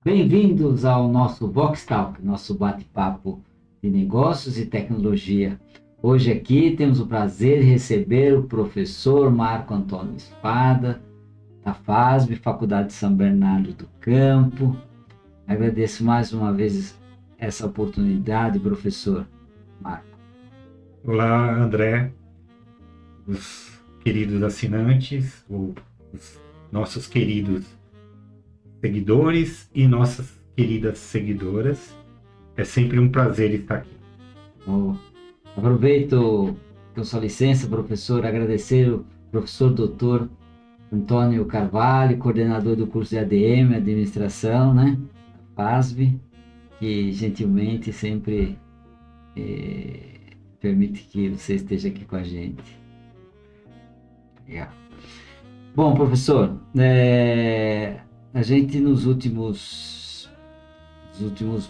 Bem-vindos ao nosso Vox Talk, nosso bate-papo de negócios e tecnologia. Hoje aqui temos o prazer de receber o professor Marco Antônio Spada, da FASB, Faculdade de São Bernardo do Campo. Agradeço mais uma vez essa oportunidade, professor Marco. Olá, André, os queridos assinantes, os nossos queridos seguidores e nossas queridas seguidoras. É sempre um prazer estar aqui. Aproveito com sua licença, professor, agradecer o professor doutor Antônio Carvalho, coordenador do curso de ADM, Administração, né? FASB, que gentilmente sempre permite que você esteja aqui com a gente. Legal. Bom, professor, a gente nos últimos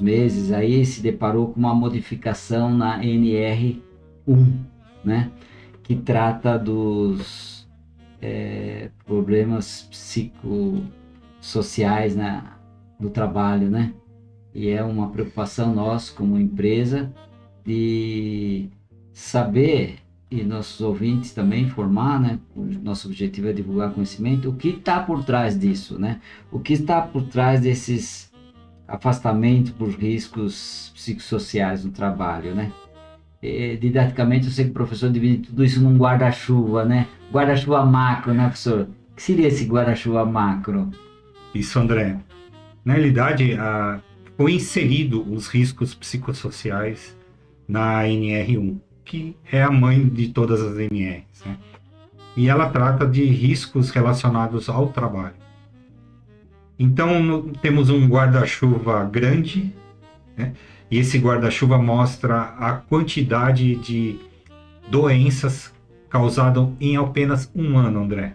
meses aí se deparou com uma modificação na NR1, né? Que trata dos problemas psicossociais no trabalho, né? E é uma preocupação nossa como empresa de saber, e nossos ouvintes também informar, né? O nosso objetivo é divulgar conhecimento, o que está por trás disso, né? O que está por trás desses afastamentos por riscos psicossociais no trabalho, né? Didaticamente, eu sei que o professor divide tudo isso num guarda-chuva, né? Guarda-chuva macro, né, professor? O que seria esse guarda-chuva macro? Isso, André. Na realidade, foi inserido os riscos psicossociais na NR1, que é a mãe de todas as NRs, né? E ela trata de riscos relacionados ao trabalho. Então, temos um guarda-chuva grande, né? E esse guarda-chuva mostra a quantidade de doenças causadas em apenas um ano, André.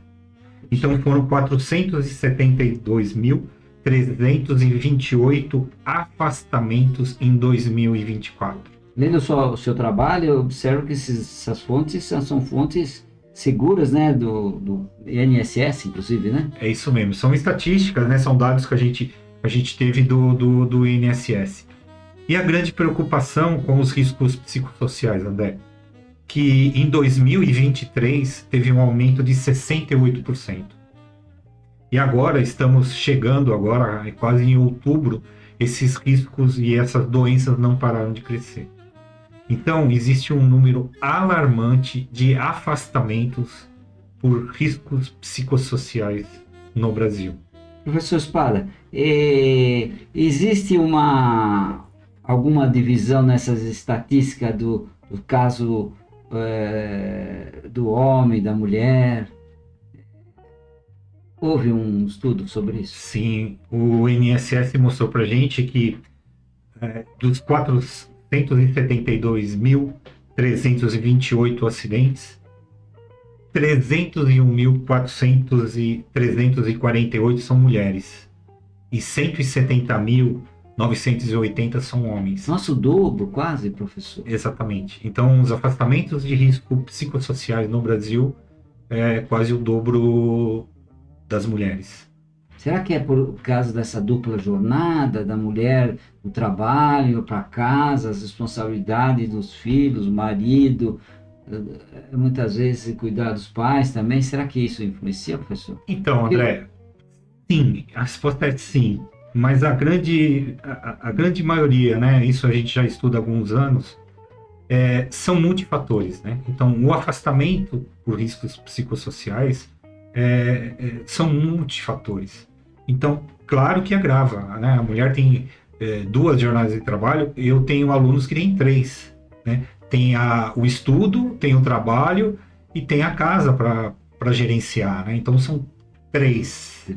Então, foram 472.328 afastamentos em 2024. Lendo o seu trabalho, eu observo que essas fontes são fontes seguras, né, do INSS, inclusive, né? É isso mesmo, são estatísticas, né? São dados que a gente teve do INSS. E a grande preocupação com os riscos psicossociais, André, que em 2023 teve um aumento de 68%. E agora estamos chegando, quase em outubro, esses riscos e essas doenças não pararam de crescer. Então, existe um número alarmante de afastamentos por riscos psicossociais no Brasil. Professor Espada, existe alguma divisão nessas estatísticas do caso do homem, da mulher? Houve um estudo sobre isso? Sim, o INSS mostrou para a gente que dos 472.328 acidentes, 301.348 são mulheres e 170.980 são homens. Nossa, o dobro quase, professor. Exatamente. Então, os afastamentos de risco psicossociais no Brasil é quase o dobro das mulheres. Será que é por causa dessa dupla jornada da mulher no trabalho, para casa, as responsabilidades dos filhos, marido, muitas vezes cuidar dos pais também? Será que isso influencia, professor? Então, André, sim, a resposta é sim. Mas a grande maioria, né, isso a gente já estuda há alguns anos, são multifatores, né? Então, o afastamento por riscos psicossociais são multifatores. Então, claro que agrava, né? A mulher tem 2 jornadas de trabalho, eu tenho alunos que têm 3, né? Tem o estudo, tem o trabalho e tem a casa para gerenciar, né? Então, são 3.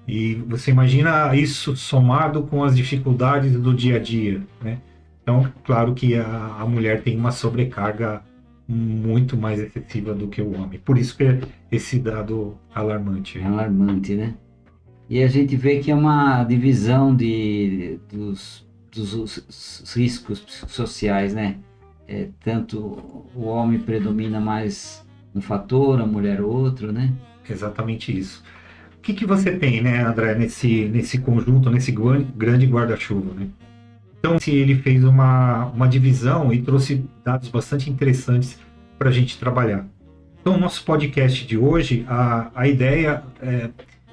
E você imagina isso somado com as dificuldades do dia a dia, né? Então, claro que a mulher tem uma sobrecarga muito mais excessiva do que o homem. Por isso que é esse dado alarmante. É alarmante, né? E a gente vê que é uma divisão dos riscos sociais, né? Tanto o homem predomina mais um fator, a mulher outro, né? Exatamente isso. que você tem, né, André, nesse conjunto, nesse grande guarda-chuva, né? Então, ele fez uma divisão e trouxe dados bastante interessantes para a gente trabalhar. Então, o nosso podcast de hoje, a ideia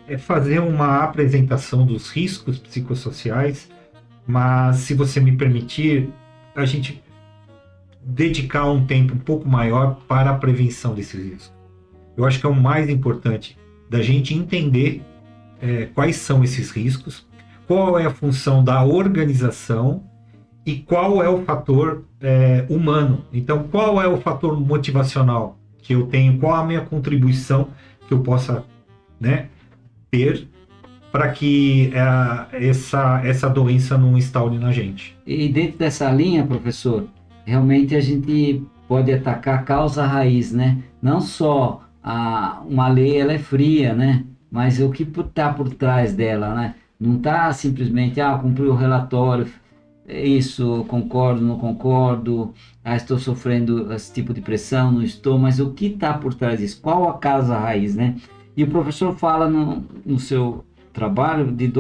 é fazer uma apresentação dos riscos psicossociais, mas, se você me permitir, a gente dedicar um tempo um pouco maior para a prevenção desses riscos. Eu acho que é o mais importante da gente entender quais são esses riscos, qual é a função da organização e qual é o fator humano. Então, qual é o fator motivacional que eu tenho, qual a minha contribuição que eu possa, né, ter para que essa doença não instaure na gente. E dentro dessa linha, professor, realmente a gente pode atacar a causa raiz, né? Não só uma lei, ela é fria, né? Mas o que está por trás dela, né? Não está simplesmente, cumpriu o relatório, isso, concordo, não concordo, estou sofrendo esse tipo de pressão, não estou, mas o que está por trás disso? Qual a causa raiz, né? E o professor fala no seu trabalho de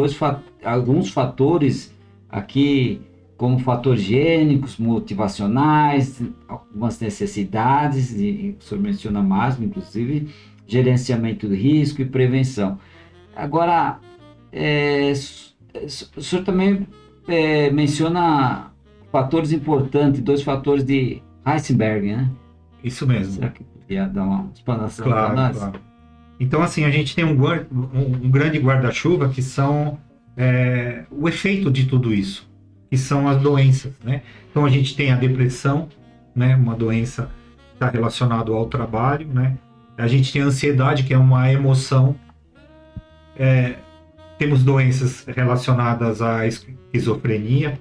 alguns fatores aqui, como fatores higiênicos, motivacionais, algumas necessidades, e o senhor menciona mais, inclusive, gerenciamento do risco e prevenção. Agora, o senhor também menciona fatores importantes, 2 fatores de Heisenberg, né? Isso mesmo. Será que podia dar uma explanação para nós? Claro. Então, assim, a gente tem um grande guarda-chuva que são o efeito de tudo isso, que são as doenças, né? Então, a gente tem a depressão, né? Uma doença que está relacionada ao trabalho, né? A gente tem a ansiedade, que é uma emoção. Temos doenças relacionadas à esquizofrenia,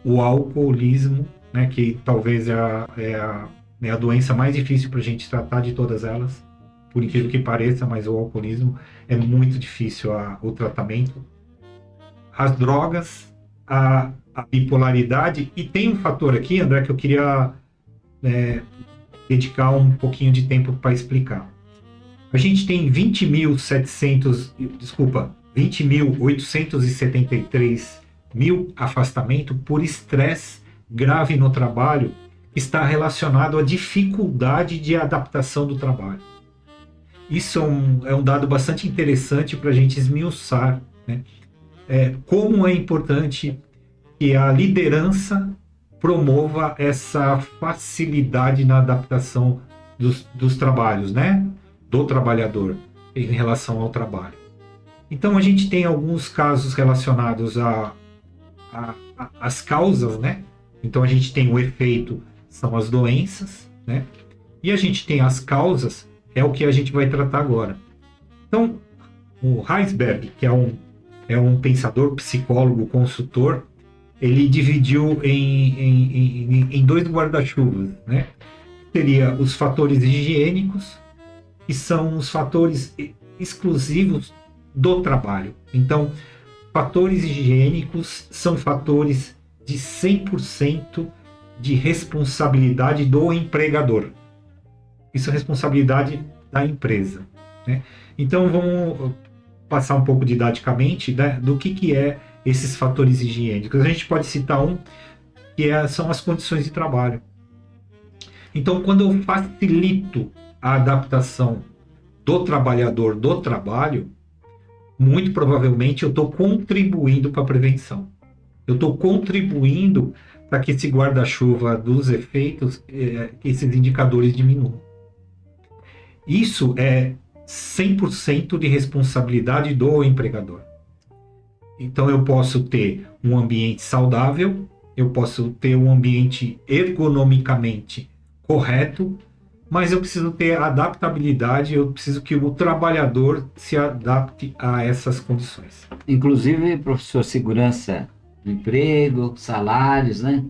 o alcoolismo, né? Que talvez é a doença mais difícil para a gente tratar de todas elas. Por incrível que pareça, mas o alcoolismo é muito difícil o tratamento. As drogas, a bipolaridade, e tem um fator aqui, André, que eu queria dedicar um pouquinho de tempo para explicar. A gente tem 20.873 afastamentos por estresse grave no trabalho, que está relacionado à dificuldade de adaptação do trabalho. Isso é um dado bastante interessante para a gente esmiuçar, né? Como é importante que a liderança promova essa facilidade na adaptação dos trabalhos, né? Do trabalhador em relação ao trabalho. Então, a gente tem alguns casos relacionados às causas, né? Então, a gente tem o efeito, são as doenças, né? E a gente tem as causas, é o que a gente vai tratar agora. Então, o Heisenberg, que é um pensador, psicólogo, consultor, ele dividiu em 2 guarda-chuvas, né? Seria os fatores higiênicos, que são os fatores exclusivos do trabalho. Então, fatores higiênicos são fatores de 100% de responsabilidade do empregador. Isso é responsabilidade da empresa, né? Então, vamos passar um pouco didaticamente, né, do que é esses fatores higiênicos. A gente pode citar que são as condições de trabalho. Então, quando eu facilito a adaptação do trabalhador do trabalho, muito provavelmente eu estou contribuindo para a prevenção. Eu estou contribuindo para que esse guarda-chuva dos efeitos, esses indicadores diminuam. Isso é 100% de responsabilidade do empregador. Então, eu posso ter um ambiente saudável, eu posso ter um ambiente ergonomicamente correto, mas eu preciso ter adaptabilidade, eu preciso que o trabalhador se adapte a essas condições. Inclusive, professor, segurança do emprego, salários, né?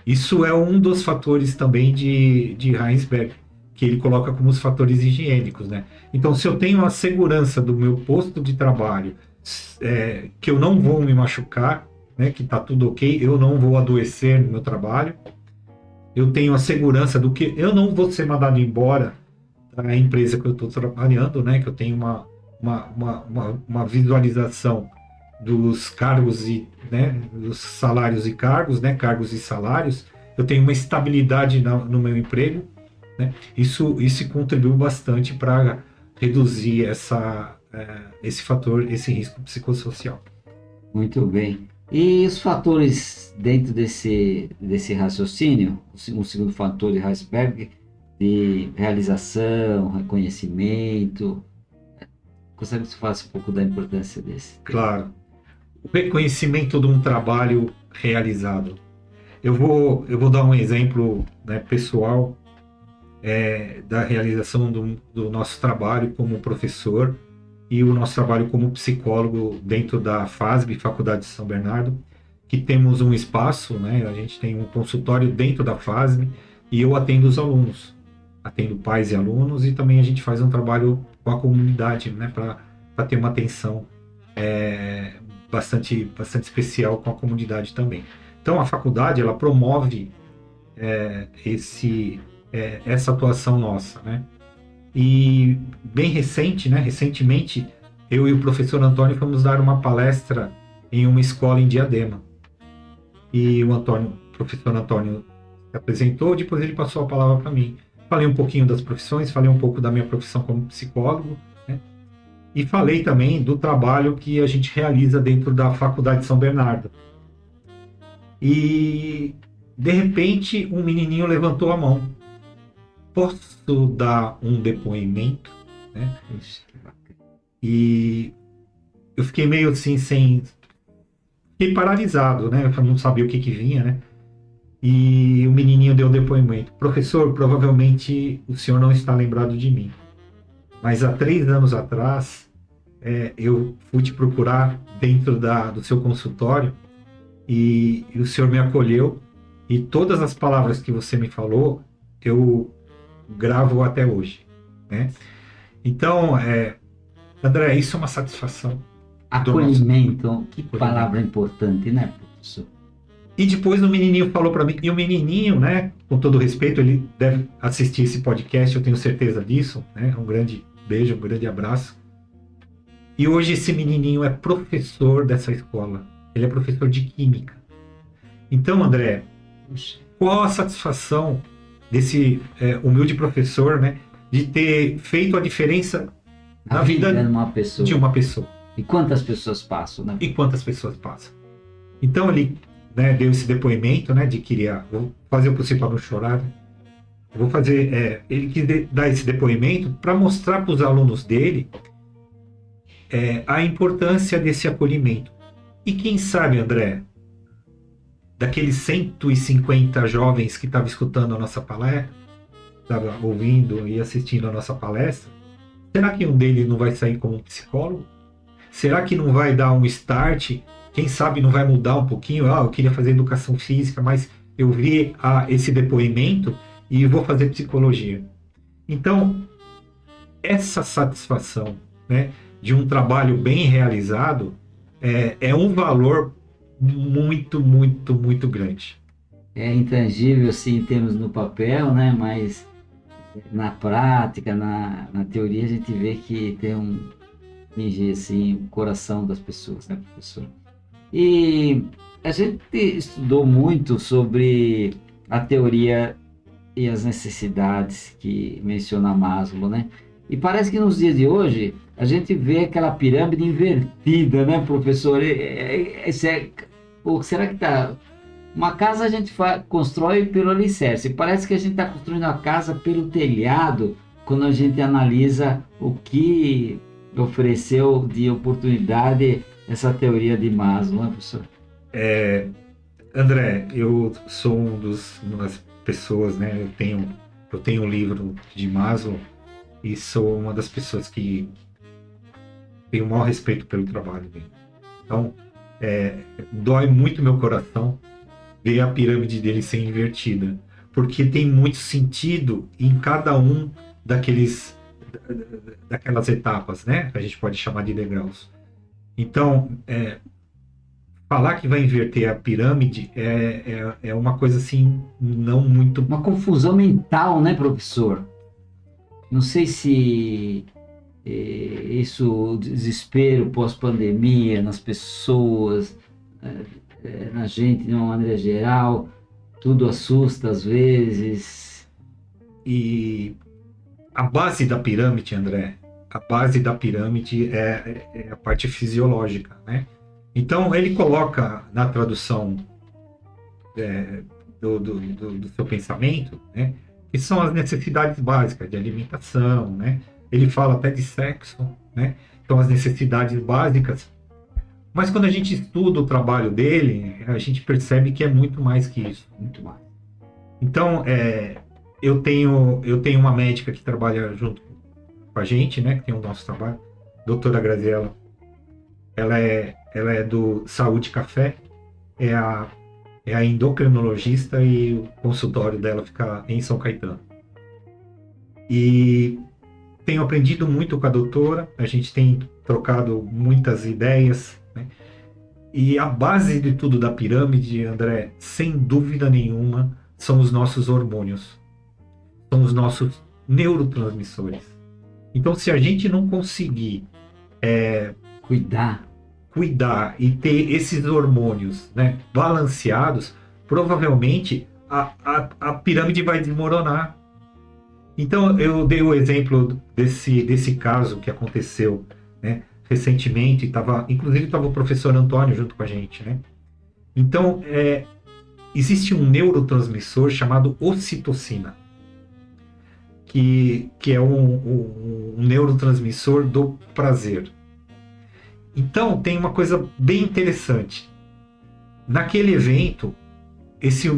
Isso é um dos fatores também de Heisenberg, que ele coloca como os fatores higiênicos, né? Então, se eu tenho a segurança do meu posto de trabalho, que eu não vou me machucar, né, que está tudo ok, eu não vou adoecer no meu trabalho, eu tenho a segurança do que eu não vou ser mandado embora da empresa que eu estou trabalhando, né, que eu tenho uma visualização dos cargos e, né, dos salários e cargos, né, cargos e salários, eu tenho uma estabilidade no meu emprego, né? Isso contribuiu bastante para reduzir esse fator, esse risco psicossocial. Muito bem. E os fatores dentro desse raciocínio, o segundo fator de Herzberg, de realização, reconhecimento, gostaria que você falasse um pouco da importância desse. Claro. O reconhecimento de um trabalho realizado. Eu vou dar um exemplo, né, pessoal, da realização do nosso trabalho como professor e o nosso trabalho como psicólogo dentro da FASB, Faculdade de São Bernardo, que temos um espaço, né, a gente tem um consultório dentro da FASB e eu atendo os alunos, atendo pais e alunos, e também a gente faz um trabalho com a comunidade, né, para ter uma atenção bastante especial com a comunidade também. Então a faculdade, ela promove essa atuação nossa, né? E bem recentemente, eu e o professor Antônio fomos dar uma palestra em uma escola em Diadema. E o professor Antônio se apresentou, depois ele passou a palavra para mim. Falei um pouquinho das profissões, falei um pouco da minha profissão como psicólogo, né? E falei também do trabalho que a gente realiza dentro da Faculdade de São Bernardo. E, de repente, um menininho levantou a mão. Posso dar um depoimento? Né? E eu fiquei meio assim, fiquei paralisado, né? Eu não sabia o que vinha, né? E o menininho deu depoimento. Professor, provavelmente o senhor não está lembrado de mim. Mas há 3 anos atrás, eu fui te procurar dentro do seu consultório e o senhor me acolheu. E todas as palavras que você me falou, eu gravo até hoje, né? Então, André, isso é uma satisfação. Acolhimento, que palavra importante, né, professor? E depois o menininho falou para mim, e o menininho, né, com todo respeito, ele deve assistir esse podcast, eu tenho certeza disso, né? Um grande beijo, um grande abraço. E hoje esse menininho é professor dessa escola, ele é professor de química. Então, André, qual a satisfação desse humilde professor, né, de ter feito a diferença na vida de uma pessoa. E quantas pessoas passam, né? E quantas pessoas passam. Então ele, né, deu esse depoimento, né, de que vou fazer o possível para não chorar, né? Vou fazer, ele quis dar esse depoimento para mostrar para os alunos dele a importância desse acolhimento. E quem sabe, André, daqueles 150 jovens que estavam escutando a nossa palestra, estavam ouvindo e assistindo a nossa palestra, será que um deles não vai sair como um psicólogo? Será que não vai dar um start? Quem sabe não vai mudar um pouquinho? Eu queria fazer educação física, mas eu vi esse depoimento e vou fazer psicologia. Então, essa satisfação, né, de um trabalho bem realizado é um valor muito, muito, muito grande. É intangível, sim, em termos no papel, né? Mas na prática, na teoria, a gente vê que tem atingir assim, o coração das pessoas, né, professor? E a gente estudou muito sobre a teoria e as necessidades que menciona Maslow, né? E parece que nos dias de hoje a gente vê aquela pirâmide invertida, né, professor? Será que tá? Uma casa a gente constrói pelo alicerce. Parece que a gente está construindo a casa pelo telhado quando a gente analisa o que ofereceu de oportunidade essa teoria de Maslow, né, professor? André, eu sou uma das pessoas, né? Eu tenho um livro de Maslow e sou uma das pessoas que tem o maior respeito pelo trabalho dele. Então, dói muito meu coração ver a pirâmide dele ser invertida, porque tem muito sentido em cada um daquelas etapas, né? Que a gente pode chamar de degraus. Então, falar que vai inverter a pirâmide é uma coisa assim, não muito... Uma confusão mental, né, professor? Não sei se isso, o desespero pós-pandemia nas pessoas, na gente de uma maneira geral, tudo assusta às vezes. E a base da pirâmide, André, a base da pirâmide é a parte fisiológica, né? Então, ele coloca na tradução do seu pensamento, né, que são as necessidades básicas de alimentação, né? Ele fala até de sexo, né? Então, as necessidades básicas. Mas quando a gente estuda o trabalho dele, a gente percebe que é muito mais que isso. Muito mais. Então, eu tenho uma médica que trabalha junto com a gente, né? Que tem o nosso trabalho, doutora Graziella. Ela é do Saúde Café, é a endocrinologista e o consultório dela fica em São Caetano. E tenho aprendido muito com a doutora, a gente tem trocado muitas ideias, né? E a base de tudo da pirâmide, André, sem dúvida nenhuma, são os nossos hormônios, são os nossos neurotransmissores. Então, se a gente não conseguir cuidar e ter esses hormônios, né, balanceados, provavelmente a pirâmide vai desmoronar. Então, eu dei o exemplo desse caso que aconteceu, né, recentemente, inclusive estava o professor Antônio junto com a gente, né? Então, existe um neurotransmissor chamado ocitocina, que é um neurotransmissor do prazer. Então, tem uma coisa bem interessante. Naquele evento, esse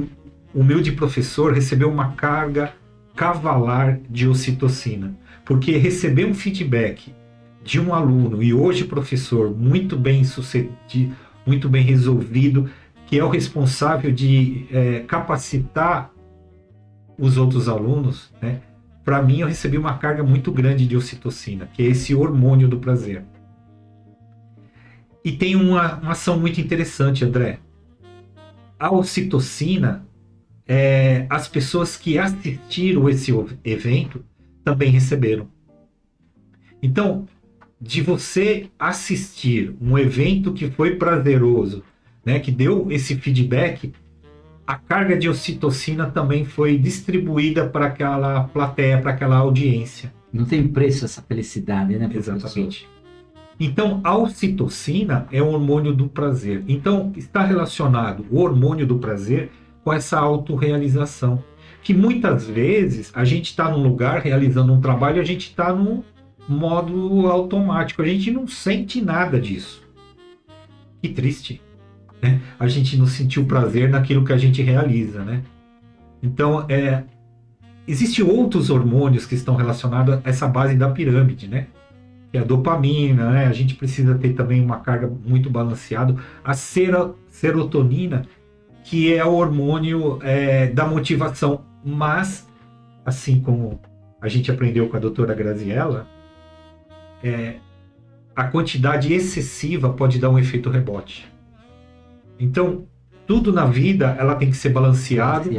humilde professor recebeu uma carga cavalar de ocitocina, porque receber um feedback de um aluno, e hoje professor muito bem sucedido, muito bem resolvido, que é o responsável de capacitar os outros alunos, né? Para mim, eu recebi uma carga muito grande de ocitocina, que é esse hormônio do prazer. E tem uma ação muito interessante, André. A ocitocina, as pessoas que assistiram esse evento também receberam. Então, de você assistir um evento que foi prazeroso, né, que deu esse feedback, a carga de ocitocina também foi distribuída para aquela plateia, para aquela audiência. Não tem preço essa felicidade, né, professor? Exatamente. Então, a ocitocina é um hormônio do prazer. Então, está relacionado o hormônio do prazer com essa autorrealização. Que muitas vezes a gente está num lugar realizando um trabalho e a gente está no modo automático. A gente não sente nada disso. Que triste, né? A gente não sentiu prazer naquilo que a gente realiza, né? Então, existem outros hormônios que estão relacionados a essa base da pirâmide, né? Que é a dopamina, né? A gente precisa ter também uma carga muito balanceada. A serotonina, que é o hormônio da motivação. Mas, assim como a gente aprendeu com a doutora Graziella, a quantidade excessiva pode dar um efeito rebote. Então, tudo na vida ela tem que ser balanceado,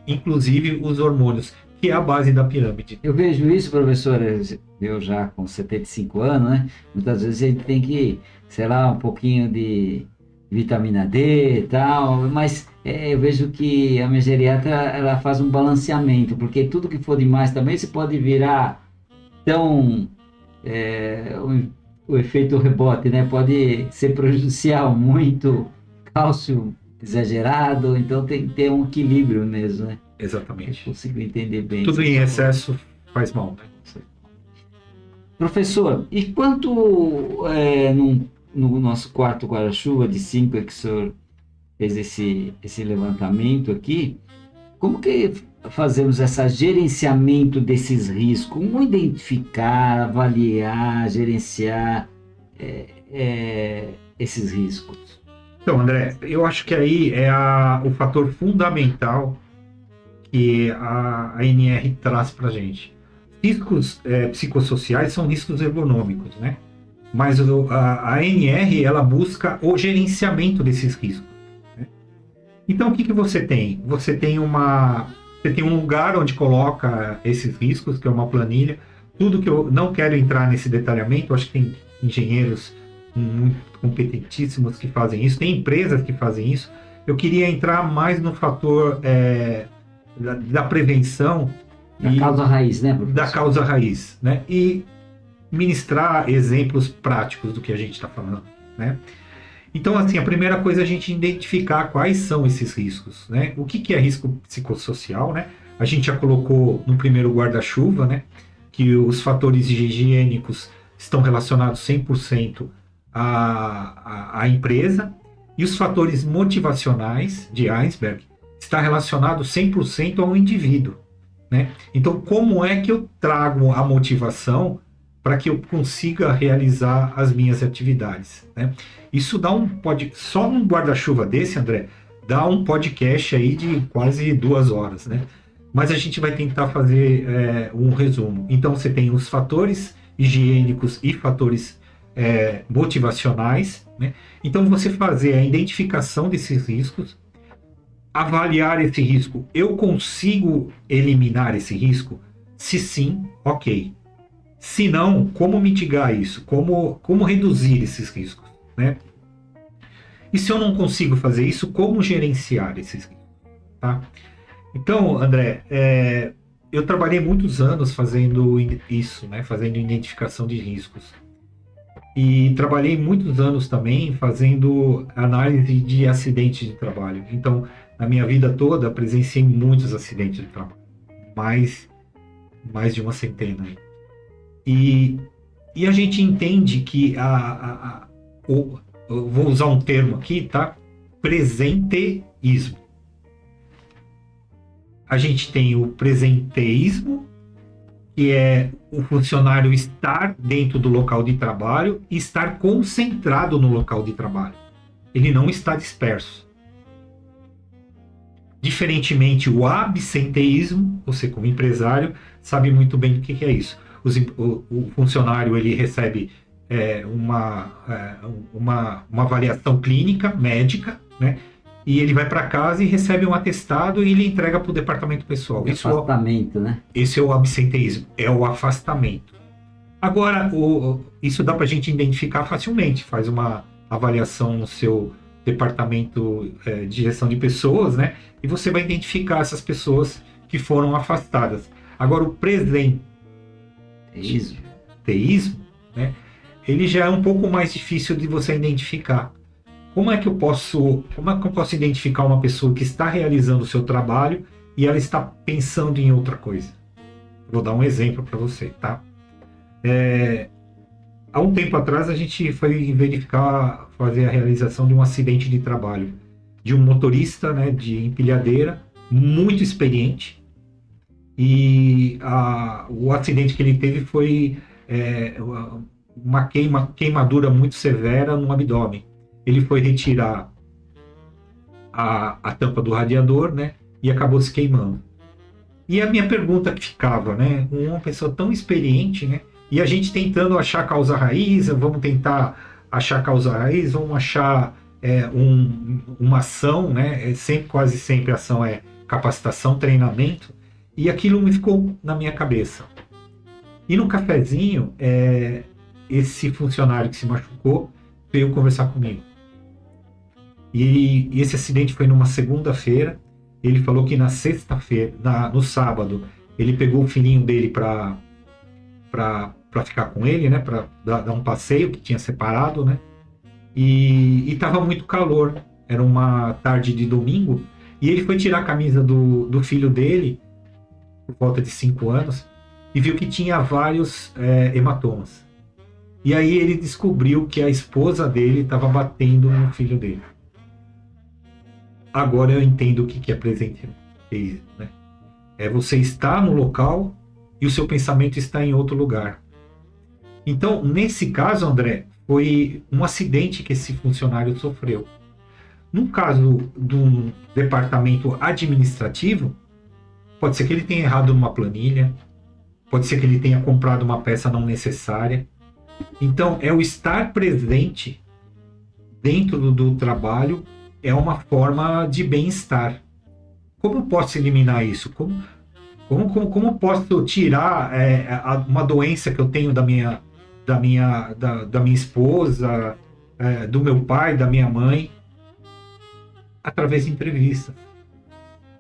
inclusive os hormônios, que é a base da pirâmide. Eu vejo isso, professor, eu já com 75 anos, né? Muitas vezes a gente tem que, sei lá, um pouquinho de vitamina D e tal, mas eu vejo que a minha geriatra, ela faz um balanceamento, porque tudo que for demais também se pode virar tão... o efeito rebote, né? Pode ser prejudicial, muito cálcio exagerado, então tem que ter um equilíbrio mesmo, né? Exatamente. Eu consigo entender bem. Tudo em excesso faz mal, né? Professor, e quanto no nosso quarto guarda-chuva de 5 que o senhor fez esse levantamento aqui, como que fazemos esse gerenciamento desses riscos? Como identificar, avaliar, gerenciar esses riscos? Então, André, eu acho que aí é o fator fundamental que a ANR traz para a gente. Riscos psicossociais são riscos ergonômicos, né? Mas a ANR, ela busca o gerenciamento desses riscos, né? Então, o que você tem? Você tem um lugar onde coloca esses riscos, que é uma planilha. tudo que eu não quero entrar nesse detalhamento, eu acho que tem engenheiros muito competentíssimos que fazem isso, tem empresas que fazem isso. Eu queria entrar mais no fator da prevenção. Da causa raiz, né, professor? Da causa raiz, né? E ministrar exemplos práticos do que a gente está falando, né? Então, assim, a primeira coisa é a gente identificar quais são esses riscos, né? O que é risco psicossocial, né? A gente já colocou no primeiro guarda-chuva, né? Que os fatores higiênicos estão relacionados 100% à empresa, e os fatores motivacionais de Iceberg está relacionado 100% ao indivíduo, né? Então, como é que eu trago a motivação para que eu consiga realizar as minhas atividades, né? Isso dá só um guarda-chuva desse, André, dá um podcast aí de quase 2 horas, né? Mas a gente vai tentar fazer um resumo. Então, você tem os fatores higiênicos e fatores motivacionais, né? Então, você fazer a identificação desses riscos, avaliar esse risco. Eu consigo eliminar esse risco? Se sim, ok. Se não, como mitigar isso? Como reduzir esses riscos, né? E se eu não consigo fazer isso, como gerenciar esses riscos, tá? Então, André, eu trabalhei muitos anos fazendo isso, né? Fazendo identificação de riscos. E trabalhei muitos anos também fazendo análise de acidentes de trabalho. Então, na minha vida toda, presenciei muitos acidentes de trabalho. Mais de uma centena aí. E a gente entende que eu vou usar um termo aqui, tá? Presenteísmo. A gente tem o presenteísmo, que é o funcionário estar dentro do local de trabalho e estar concentrado no local de trabalho. Ele não está disperso. Diferentemente, o absenteísmo, você como empresário sabe muito bem o que é isso. O funcionário ele recebe uma avaliação clínica, médica, né? E ele vai para casa e recebe um atestado e ele entrega para o departamento pessoal. Afastamento, né? Esse é o absenteísmo, é o afastamento. Agora, isso dá para a gente identificar facilmente. Faz uma avaliação no seu departamento de gestão de pessoas, né? E você vai identificar essas pessoas que foram afastadas. Agora, o presenteísmo, né? Ele já é um pouco mais difícil de você identificar. Como é que eu posso identificar uma pessoa que está realizando o seu trabalho e ela está pensando em outra coisa? Vou dar um exemplo para você, tá? Há um tempo atrás a gente foi fazer a realização de um acidente de trabalho de um motorista, né, de empilhadeira, muito experiente, e o acidente que ele teve foi uma queimadura muito severa no abdômen. Ele foi retirar a tampa do radiador, né, e acabou se queimando. E a minha pergunta que ficava, né, uma pessoa tão experiente, né, e a gente tentando achar a causa raiz, vamos tentar achar a causa raiz, vamos achar uma ação, né, quase sempre a ação é capacitação, treinamento, e aquilo me ficou na minha cabeça. E no cafezinho, esse funcionário que se machucou veio conversar comigo. E esse acidente foi numa segunda-feira. Ele falou que na sexta-feira, no sábado, ele pegou o filhinho dele para ficar com ele, né, para dar um passeio que tinha separado, né? E estava muito calor. Era uma tarde de domingo e ele foi tirar a camisa do filho dele, por volta de 5 anos, e viu que tinha vários hematomas. E aí ele descobriu que a esposa dele estava batendo no filho dele. Agora eu entendo o que é presenteísmo, né? É você estar no local e o seu pensamento está em outro lugar. Então, nesse caso, André, foi um acidente que esse funcionário sofreu. No caso do departamento administrativo, pode ser que ele tenha errado numa planilha, pode ser que ele tenha comprado uma peça não necessária. Então, é o estar presente dentro do trabalho é uma forma de bem-estar. Como eu posso eliminar isso? Como posso tirar uma doença que eu tenho da minha esposa, do meu pai, da minha mãe, através de entrevista.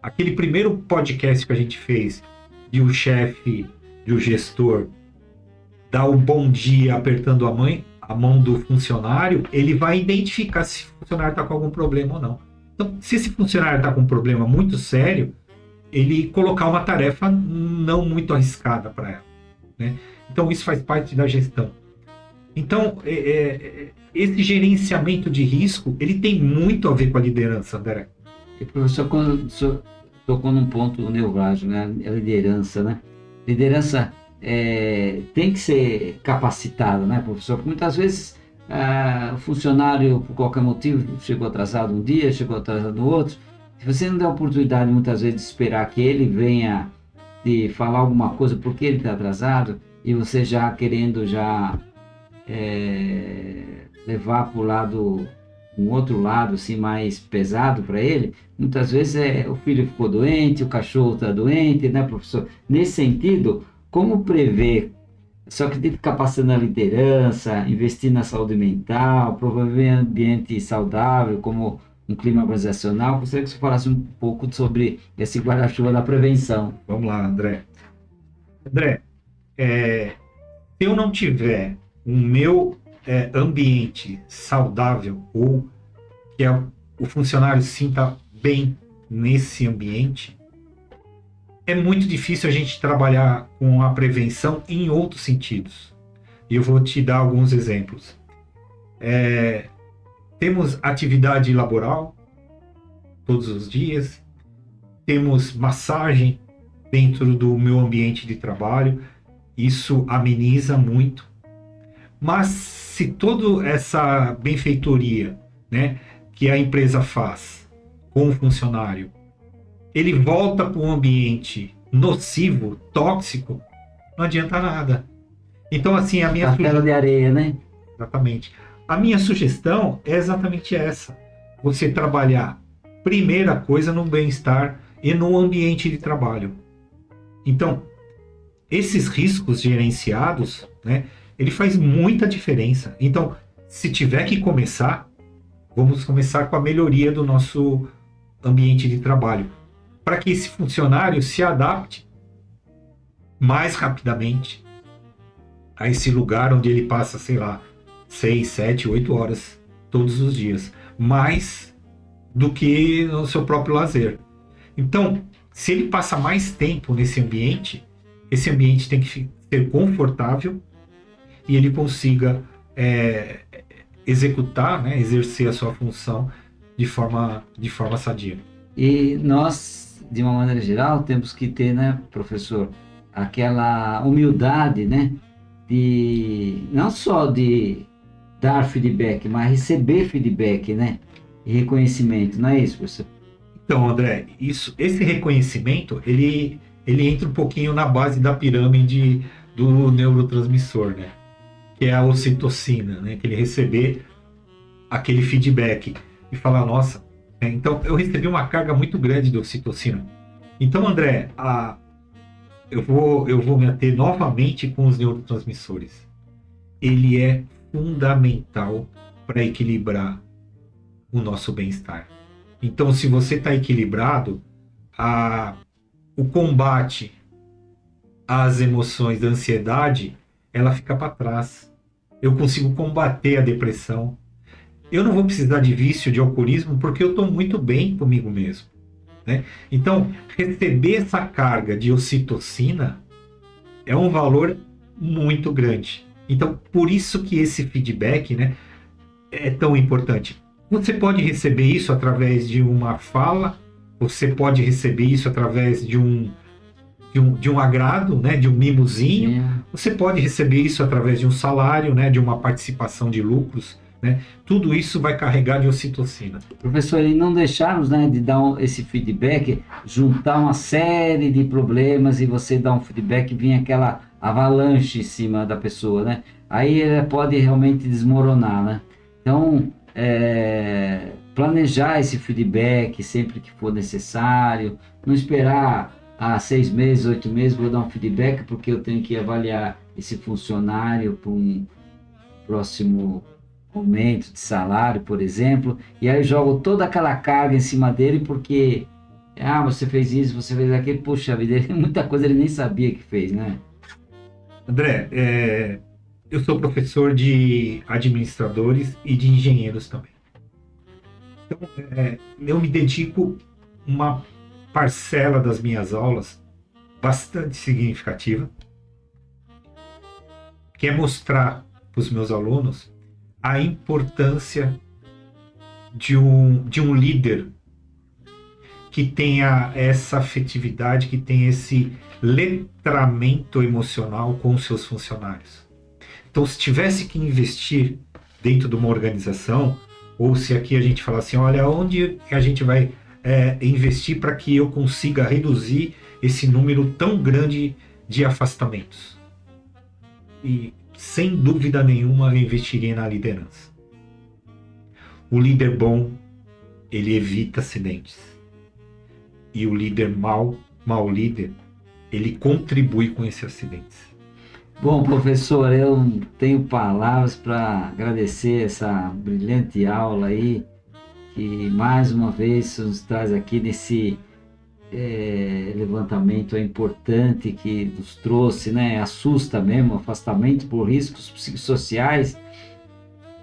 Aquele primeiro podcast que a gente fez de o chefe, de o gestor, dar o bom dia apertando a mão do funcionário, ele vai identificar se o funcionário está com algum problema ou não. Então, se esse funcionário está com um problema muito sério, ele colocar uma tarefa não muito arriscada para ela, né? Então, isso faz parte da gestão. Então, esse gerenciamento de risco, ele tem muito a ver com a liderança, André. E professor, quando o senhor tocou num ponto neurálgico, né? A liderança, né? Liderança tem que ser capacitada, né, professor? Porque muitas vezes o funcionário, por qualquer motivo, chegou atrasado um dia, chegou atrasado no outro. Se você não der a oportunidade, muitas vezes, de esperar que ele venha de falar alguma coisa porque ele está atrasado, e você já querendo levar para o lado, um outro lado assim, mais pesado para ele, muitas vezes o filho ficou doente, o cachorro está doente, né, professor? Nesse sentido, como prever? Só que tem que ficar passando a liderança, investir na saúde mental, promover um ambiente saudável, como um clima organizacional. Gostaria que você falasse um pouco sobre esse guarda-chuva da prevenção. Vamos lá, André. André, se eu não tiver o meu ambiente saudável, ou que o funcionário se sinta bem nesse ambiente, é muito difícil a gente trabalhar com a prevenção em outros sentidos. E eu vou te dar alguns exemplos. Temos atividade laboral todos os dias, temos massagem dentro do meu ambiente de trabalho, isso ameniza muito. Mas se toda essa benfeitoria, né, que a empresa faz com o funcionário, ele volta para um ambiente nocivo, tóxico, não adianta nada. Então, assim, a minha Castelo de areia, né? Exatamente. A minha sugestão é exatamente essa. Você trabalhar, primeira coisa, no bem-estar e no ambiente de trabalho. Então, esses riscos gerenciados, né, ele faz muita diferença. Então, se tiver que começar, vamos começar com a melhoria do nosso ambiente de trabalho, para que esse funcionário se adapte mais rapidamente a esse lugar onde ele passa, sei lá, 6, 7, 8 horas todos os dias, mais do que no seu próprio lazer. Então, se ele passa mais tempo nesse ambiente, esse ambiente tem que ser confortável e ele consiga executar, né, exercer a sua função de forma sadia. E nós, de uma maneira geral, temos que ter, né, professor, aquela humildade, né, de não só de dar feedback, mas receber feedback, né, e reconhecimento, não é isso, professor? Então, André, esse reconhecimento, ele entra um pouquinho na base da pirâmide do neurotransmissor, né, que é a ocitocina, né, que ele receber aquele feedback e falar, nossa, então eu recebi uma carga muito grande de ocitocina. Então, André, eu vou me ater novamente com os neurotransmissores. Ele é fundamental para equilibrar o nosso bem-estar. Então, se você está equilibrado, o combate às emoções da ansiedade, ela fica para trás. Eu consigo combater a depressão. Eu não vou precisar de vício, de alcoolismo, porque eu estou muito bem comigo mesmo, né? Então, receber essa carga de ocitocina é um valor muito grande. Então, por isso que esse feedback, né, é tão importante. Você pode receber isso através de uma fala, você pode receber isso através de um agrado, né, de um mimozinho. Sim. Você pode receber isso através de um salário, né, de uma participação de lucros, né? Tudo isso vai carregar de ocitocina. Professor, e não deixarmos, né, de dar esse feedback, juntar uma série de problemas e você dar um feedback e vir aquela avalanche em cima da pessoa, né? Aí ela pode realmente desmoronar, né? Então, planejar esse feedback sempre que for necessário, não esperar 6 meses, 8 meses, vou dar um feedback porque eu tenho que avaliar esse funcionário para um próximo aumento de salário, por exemplo, e aí eu jogo toda aquela carga em cima dele porque, você fez isso, você fez aquilo, puxa vida, muita coisa ele nem sabia que fez, né? André, eu sou professor de administradores e de engenheiros também. Então, eu me dedico uma parcela das minhas aulas bastante significativa, que é mostrar para os meus alunos a importância de um líder que tenha essa afetividade, que tenha esse letramento emocional com os seus funcionários. Então, se tivesse que investir dentro de uma organização, ou se aqui a gente fala assim, olha, onde a gente vai investir para que eu consiga reduzir esse número tão grande de afastamentos? E, sem dúvida nenhuma, eu investiria na liderança. O líder bom, ele evita acidentes. E o líder mau líder, ele contribui com esses acidentes. Bom, professor, eu não tenho palavras para agradecer essa brilhante aula aí, que mais uma vez nos traz aqui nesse levantamento importante que nos trouxe, né? Assusta mesmo, afastamento por riscos psicossociais,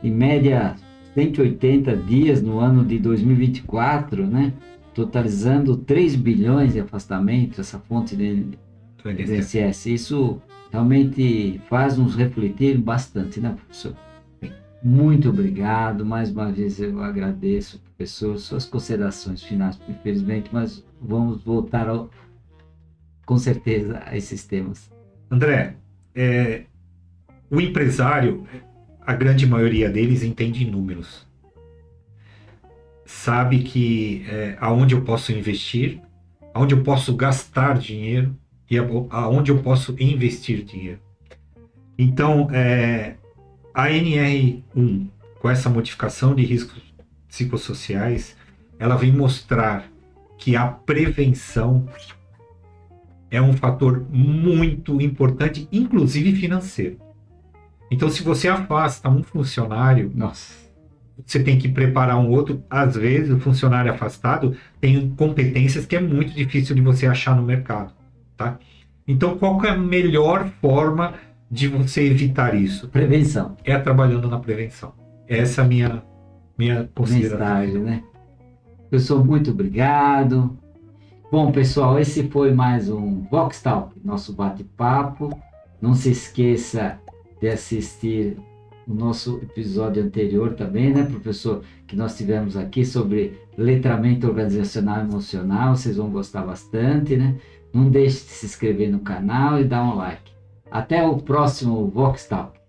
em média 180 dias no ano de 2024, né? Totalizando 3 bilhões de afastamentos, essa fonte do INSS. Isso realmente faz nos refletir bastante, né, professor? Muito obrigado, mais uma vez eu agradeço, professor, suas considerações finais, infelizmente, mas vamos voltar com certeza a esses temas. André, o empresário, a grande maioria deles entende em números. Sabe que aonde eu posso investir, aonde eu posso gastar dinheiro e aonde eu posso investir dinheiro. Então, a NR1, com essa modificação de riscos psicossociais, ela vem mostrar que a prevenção é um fator muito importante, inclusive financeiro. Então, se você afasta um funcionário, você tem que preparar um outro. Às vezes, o funcionário afastado tem competências que é muito difícil de você achar no mercado, tá? Então, qual que é a melhor forma de você evitar isso? Prevenção. É trabalhando na prevenção. Essa é a minha consideração. Mensagem, né? Pessoal, muito obrigado. Bom, pessoal, esse foi mais um Vox Talk, nosso bate-papo. Não se esqueça de assistir o nosso episódio anterior também, né, professor? Que nós tivemos aqui sobre letramento organizacional e emocional. Vocês vão gostar bastante, né? Não deixe de se inscrever no canal e dar um like. Até o próximo Vox Talk.